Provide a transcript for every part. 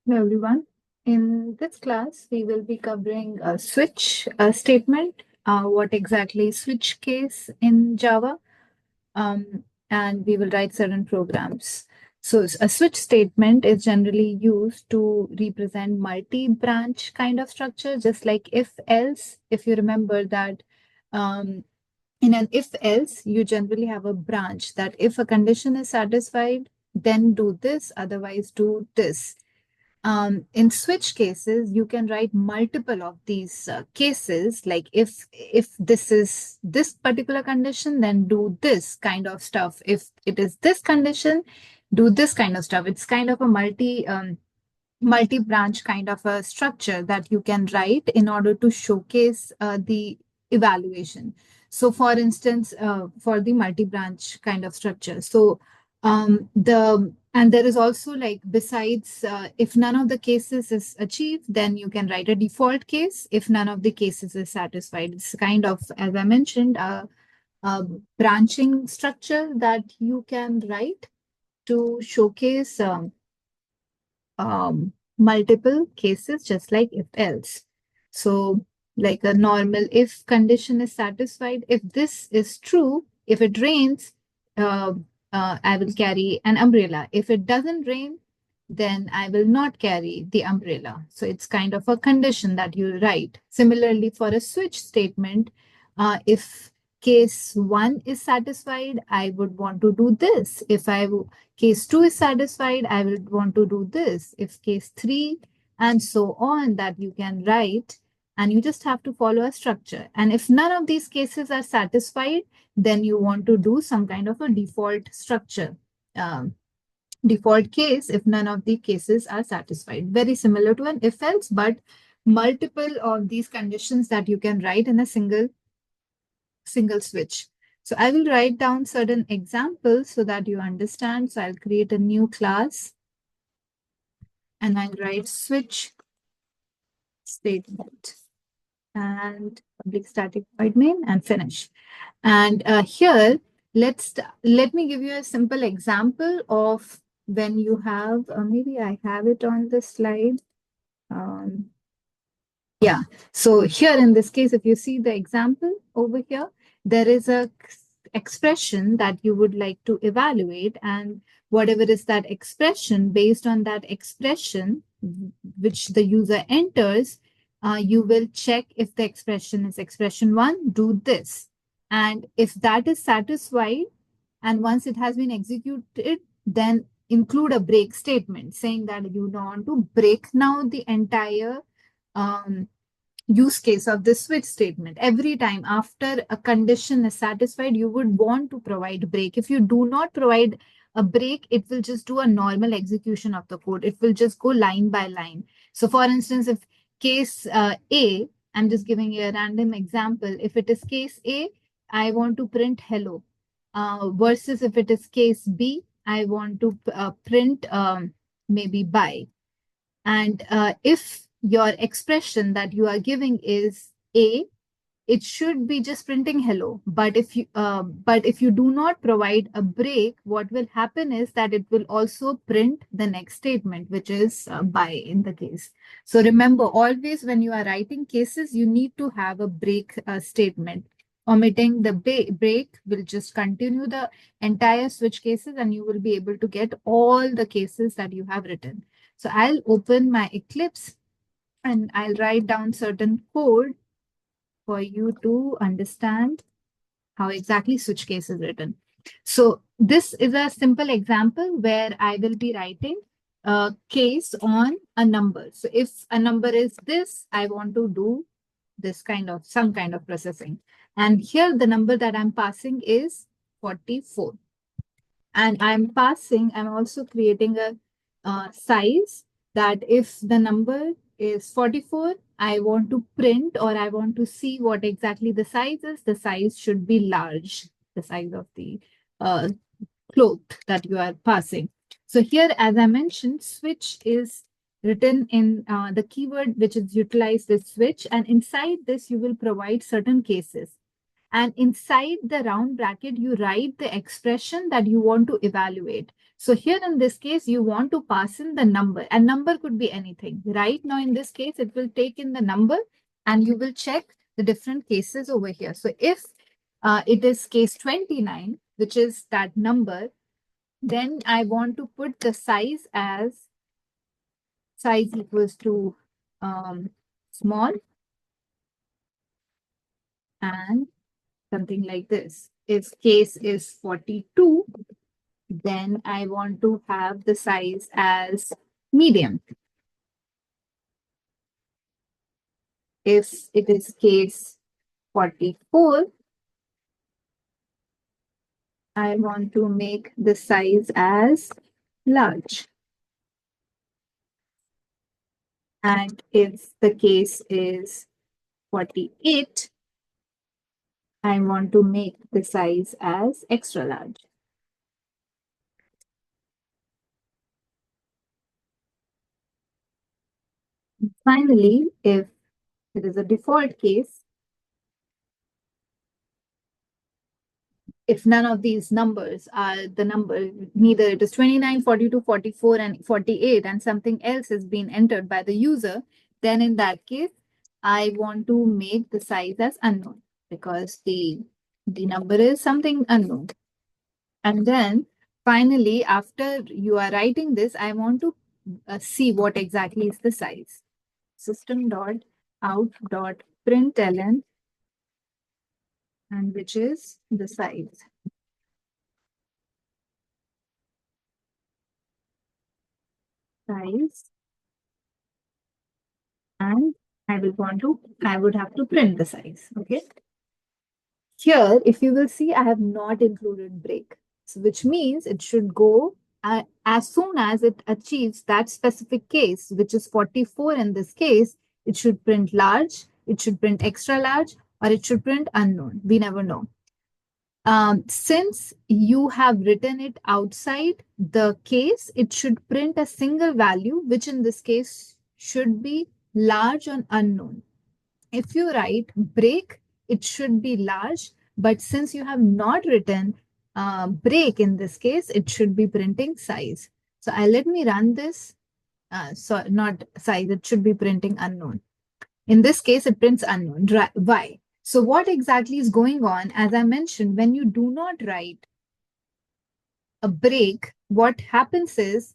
Hello everyone. In this class, we will be covering a switch statement, what exactly is switch case in Java, and we will write certain programs. So a switch statement is generally used to represent multi-branch kind of structure, just like if else. If you remember that um, in an if else, you generally have a branch that if a condition is satisfied, then do this, otherwise do this. In switch cases, you can write multiple of these cases, like if this is this particular condition, then do this kind of stuff. If it is this condition, do this kind of stuff. It's kind of a multi-branch kind of a structure that you can write in order to showcase the evaluation. So, for instance, for the multi-branch kind of structure, so the and there is also like besides if none of the cases is achieved, then you can write a default case if none of the cases is satisfied. It's kind of, as I mentioned, a branching structure that you can write to showcase multiple cases, just like if else. So, like a normal if condition is satisfied, if this is true, if it rains, uh, I will carry an umbrella. If it doesn't rain, then I will not carry the umbrella. So it's kind of a condition that you write. Similarly, for a switch statement, if case one is satisfied, I would want to do this. If case 2 is satisfied, I will want to do this. If case 3 and so on, that you can write, and you just have to follow a structure. And if none of these cases are satisfied, then you want to do some kind of a default structure. Default case if none of the cases are satisfied. Very similar to an if else, but multiple of these conditions that you can write in a single switch. So I will write down certain examples so that you understand. So I'll create a new class and I'll write switch statement and public static void main and finish. And here, let me give you a simple example of when you have, maybe I have it on the slide. Um, Yeah. So here in this case, if you see the example over here, there is a expression that you would like to evaluate, and whatever is that expression, based on that expression which the user enters, you will check if the expression is expression one, do this. And if that is satisfied, and once it has been executed, then include a break statement saying that you want to break now the entire um, use case of this switch statement. Every time after a condition is satisfied, you would want to provide break. If you do not provide a break, it will just do a normal execution of the code. It will just go line by line. So for instance, if case A, I'm just giving you a random example. If it is case A, I want to print hello. Versus if it is case B, I want to print maybe bye. And if your expression that you are giving is A, it should be just printing hello. But if you do not provide a break, what will happen is that it will also print the next statement, which is bye in the case. So remember, always when you are writing cases, you need to have a break statement. Omitting the break will just continue the entire switch cases, and you will be able to get all the cases that you have written. So I'll open my Eclipse and I'll write down certain code for you to understand how exactly switch case is written. So this is a simple example where I will be writing a case on a number. So if a number is this, I want to do this kind of some kind of processing. And here the number that I'm passing is 44. And I'm also creating a size that if the number is 44, I want to print or I want to see what exactly the size is. The size should be large, the size of the uh, cloth that you are passing. So here, as I mentioned, switch is written in the keyword which is utilized is switch. And inside this, you will provide certain cases. And inside the round bracket, you write the expression that you want to evaluate. So here in this case, you want to pass in the number, and number could be anything. Right now, in this case, it will take in the number and you will check the different cases over here. So if it is case 29, which is that number, then I want to put the size as size equals to small and something like this. If case is 42, then I want to have the size as medium. If it is case 44, I want to make the size as large. And if the case is 48, I want to make the size as extra large. Finally, if it is a default case, if none of these numbers are the number, neither it is 29, 42, 44, and 48, and something else has been entered by the user, then in that case, I want to make the size as unknown because the number is something unknown. And then finally, after you are writing this, I want to see what exactly is the size. System.out.println, and which is the size. Size. And I would have to print the size. Okay. Here, if you will see, I have not included break, so which means it should go as soon as it achieves that specific case, which is 44 in this case, it should print large, it should print extra large, or it should print unknown. We never know. Since you have written it outside the case, it should print a single value, which in this case should be large or unknown. If you write break, it should be large, but since you have not written break in this case, it should be printing size. So let me run this. So not size, it should be printing unknown. In this case, it prints unknown. Why? So what exactly is going on? As I mentioned, when you do not write a break, what happens is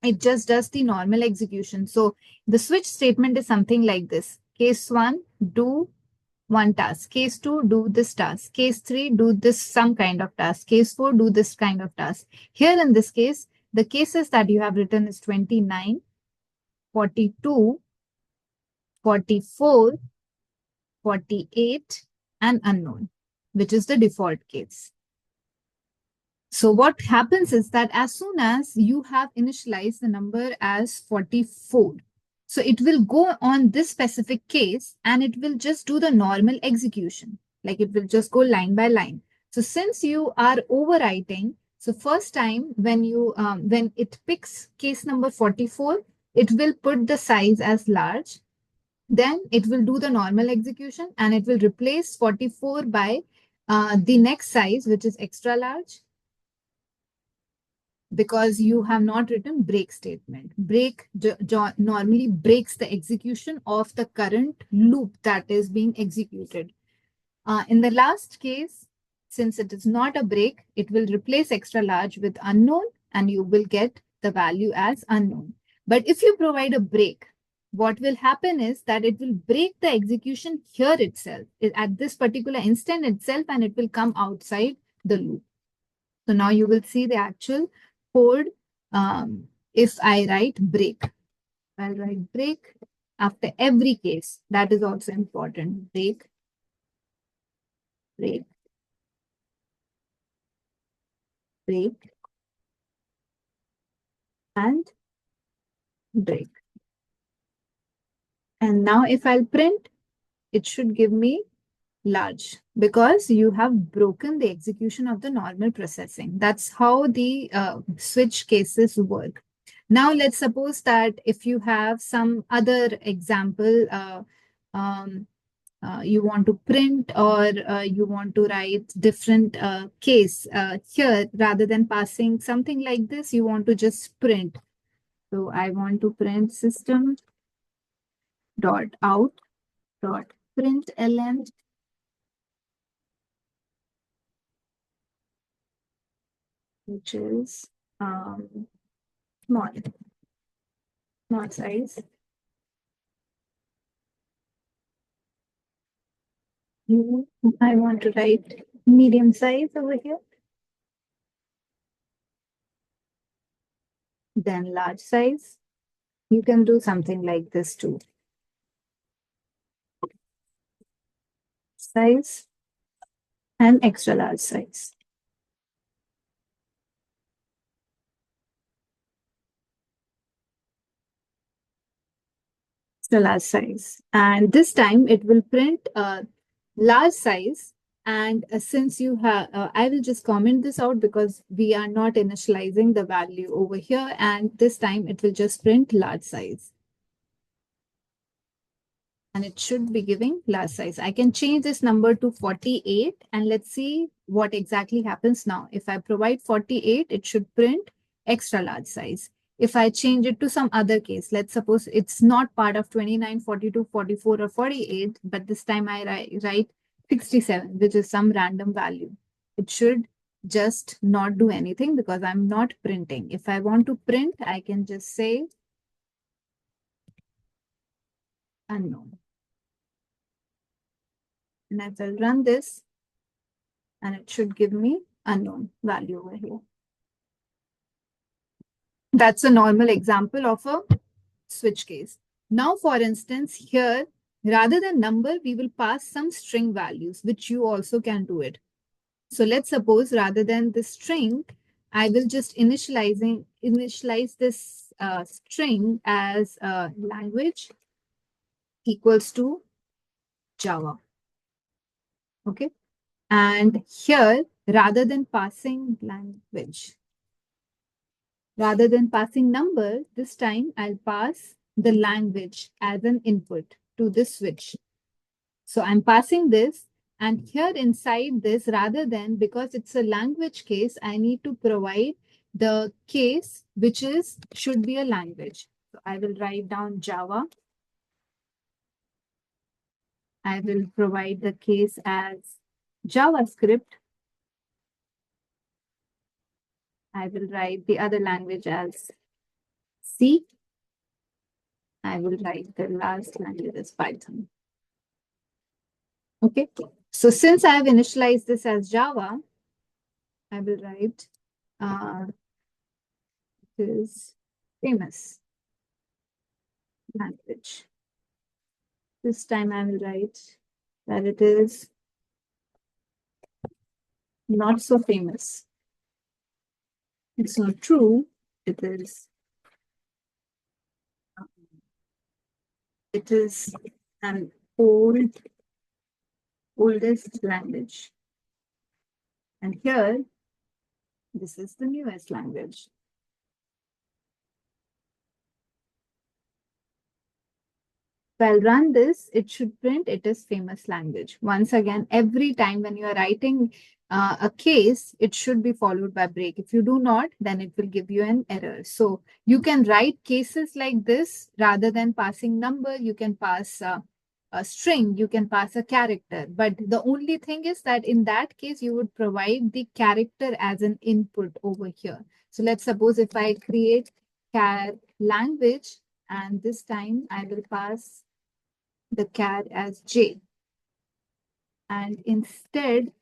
it just does the normal execution. So the switch statement is something like this. Case 1, do one task. Case 2, do this task. Case 3, do this some kind of task. Case 4, do this kind of task. Here in this case, the cases that you have written is 29, 42, 44, 48, and unknown, which is the default case. So what happens is that as soon as you have initialized the number as 44, so it will go on this specific case and it will just do the normal execution. Like it will just go line by line. So since you are overwriting, so first time when it picks case number 44, it will put the size as large. Then it will do the normal execution and it will replace 44 by the next size, which is extra large, because you have not written break statement. Break normally breaks the execution of the current loop that is being executed. In the last case, since it is not a break, it will replace extra large with unknown and you will get the value as unknown. But if you provide a break, what will happen is that it will break the execution here itself, at this particular instant itself, and it will come outside the loop. So now you will see the actual code. If I write break, I'll write break after every case. That is also important. Break, break, break, and break. And now if I'll print, it should give me large because you have broken the execution of the normal processing. That's how the switch cases work. Now let's suppose that if you have some other example, you want to print, or you want to write different case here, rather than passing something like this, you want to just print. So I want to print system dot out dot println, which is small, small size. I want to write medium size over here. Then large size. You can do something like this too. Size and extra large size. Extra large size. And this time it will print a large size. And since you have, I will just comment this out because we are not initializing the value over here. And this time it will just print large size. And it should be giving large size. I can change this number to 48 and let's see what exactly happens now. If I provide 48, it should print extra large size. If I change it to some other case, let's suppose it's not part of 29, 42, 44, or 48, but this time I write 67, which is some random value. It should just not do anything because I'm not printing. If I want to print, I can just say unknown. And I will run this and it should give me unknown value over here. That's a normal example of a switch case. Now, for instance, here, rather than number, we will pass some string values, which you also can do it. So let's suppose rather than the string, I will just initialize this string as language equals to Java. Okay. And here, rather than passing language, rather than passing number, this time I'll pass the language as an input to this switch. So I'm passing this, and here inside this, rather than, because it's a language case, I need to provide the case which should be a language. So I will write down Java. I will provide the case as JavaScript. I will write the other language as C. I will write the last language as Python. Okay. So since I have initialized this as Java, I will write is famous language. This time I will write that it is not so famous. It's not true. It is an oldest language. And here, this is the newest language. If I'll run this, it should print it is famous language. Once again, every time when you are writing a case, it should be followed by break. If you do not, then it will give you an error. So you can write cases like this rather than passing number. You can pass a string, you can pass a character. But the only thing is that in that case, you would provide the character as an input over here. So let's suppose if I create char language, and this time I will pass the char as J. And instead,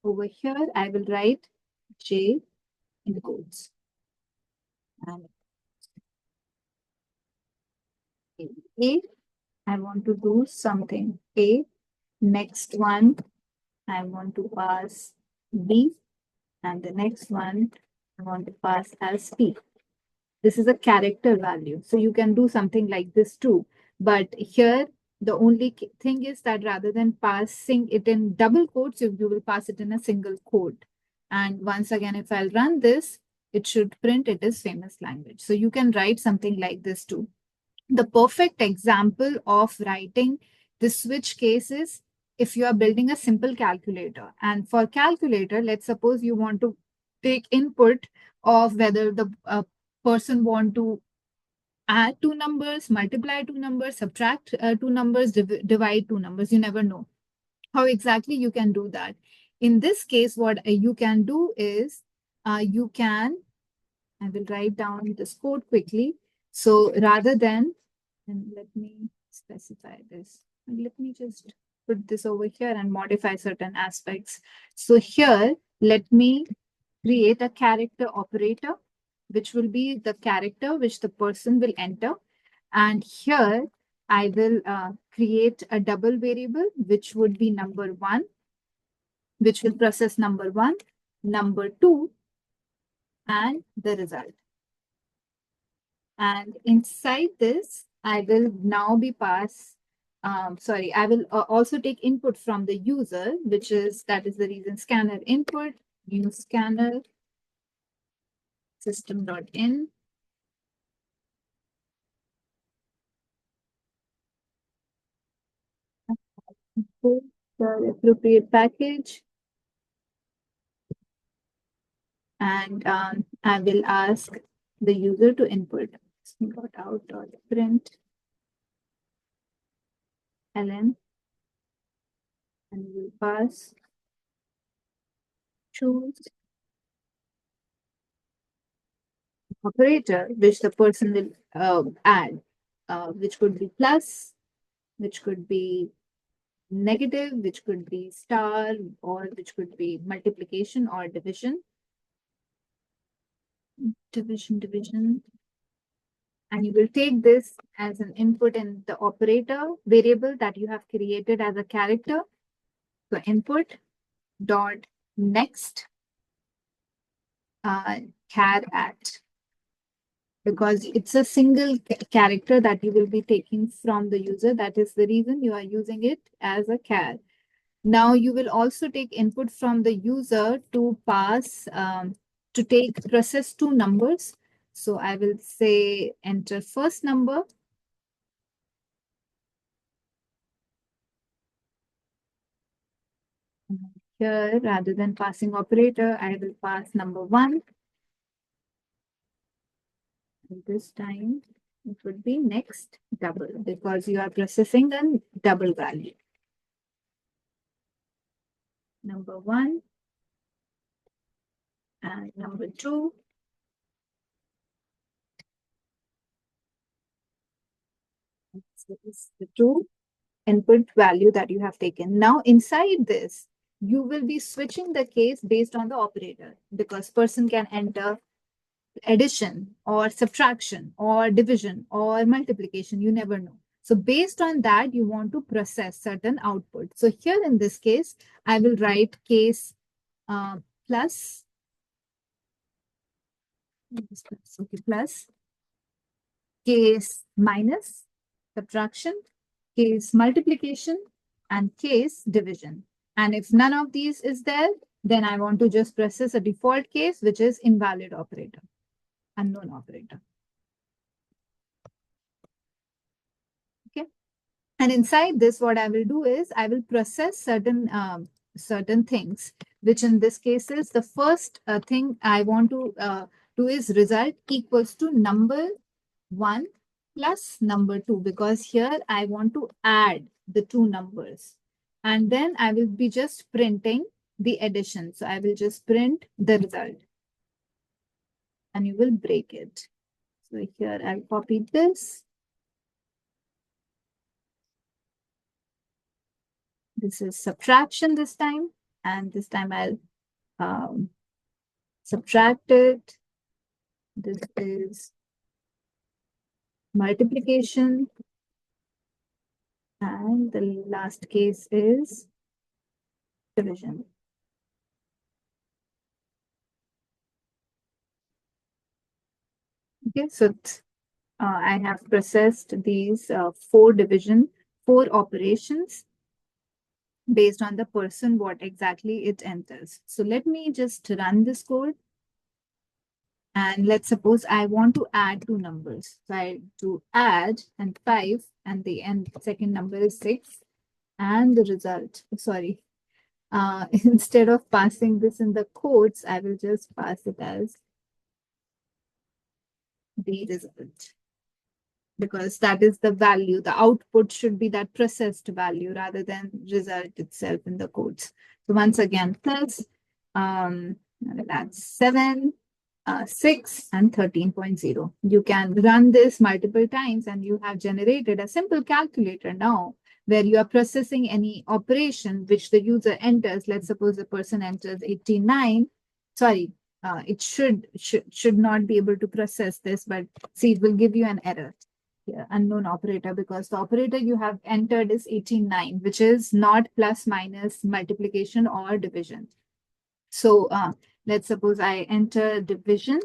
over here, I will write J in quotes. And A, I want to do something. A, next one, I want to pass B. And the next one, I want to pass as P. This is a character value. So you can do something like this too. But here, the only thing is that rather than passing it in double quotes, you will pass it in a single quote. And once again, if I'll run this, it should print it is famous language. So you can write something like this too. The perfect example of writing The switch case is if you are building a simple calculator. And for calculator, let's suppose you want to take input of whether the person want to add two numbers, multiply two numbers, subtract two numbers, divide two numbers. You never know how exactly you can do that. In this case, what you can do is I will write down this code quickly. So rather than, and let me specify this. And let me just put this over here and modify certain aspects. So here, let me create a character operator, which will be the character which the person will enter. And here, I will create a double variable, which would be number one, which will process number one, number two, and the result. And inside this, I will now be I will also take input from the user, that is the reason scanner input, new scanner, system.in. Put the appropriate package. And I will ask the user to input out.print ln, and we'll pass choose operator which the person will add, which could be plus, which could be negative, which could be star, or which could be multiplication or division. Division. And you will take this as an input in the operator variable that you have created as a character. So input dot next char at, because it's a single character that you will be taking from the user. That is the reason you are using it as a char. Now you will also take input from the user to pass, process two numbers. So I will say enter first number. Here, rather than passing operator, I will pass number one. And this time it would be next double, because you are processing a double value. Number one and number two. So this is the two input value that you have taken. Now inside this, you will be switching the case based on the operator, because person can enter addition or subtraction or division or multiplication. You never know. So based on that, you want to process certain output. So here in this case, I will write case plus, plus, case minus, subtraction, case multiplication, and case division. And if none of these is there, then I want to just process a default case, which is invalid operator, unknown operator. Okay. And inside this, what I will do is I will process certain things, which in this case is the first thing I want to do is result equals to number one plus number two, because here I want to add the two numbers. And then I will be just printing the addition. So I will just print the result. And you will break it. So here I'll copy this. This is subtraction this time. And this time I'll subtract it. This is multiplication. And the last case is division. Okay, so I have processed these four operations based on the person, what exactly it enters. So let me just run this code. And let's suppose I want to add two numbers. So I do add and 5, and the second number is 6. and the result. Sorry. Instead of passing this in the quotes, I will just pass it as the result, because that is the value. The output should be that processed value rather than result itself in the codes. So once again, plus, that's 7, 6, and 13.0. You can run this multiple times and you have generated a simple calculator now where you are processing any operation which the user enters. Let's suppose the person enters 89. Sorry, it should not be able to process this, but see, it will give you an error here, unknown operator, because the operator you have entered is 89, which is not plus minus multiplication or division. So let's suppose I enter division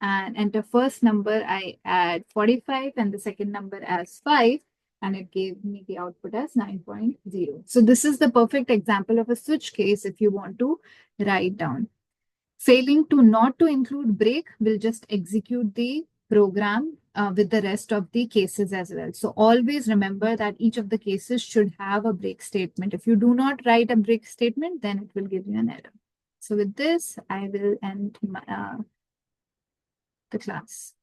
and enter first number, I add 45 and the second number as 5, and it gave me the output as 9.0. So this is the perfect example of a switch case if you want to write down. Failing to not to include break will just execute the program with the rest of the cases as well. So always remember that each of the cases should have a break statement. If you do not write a break statement, then it will give you an error. So with this, I will end the class.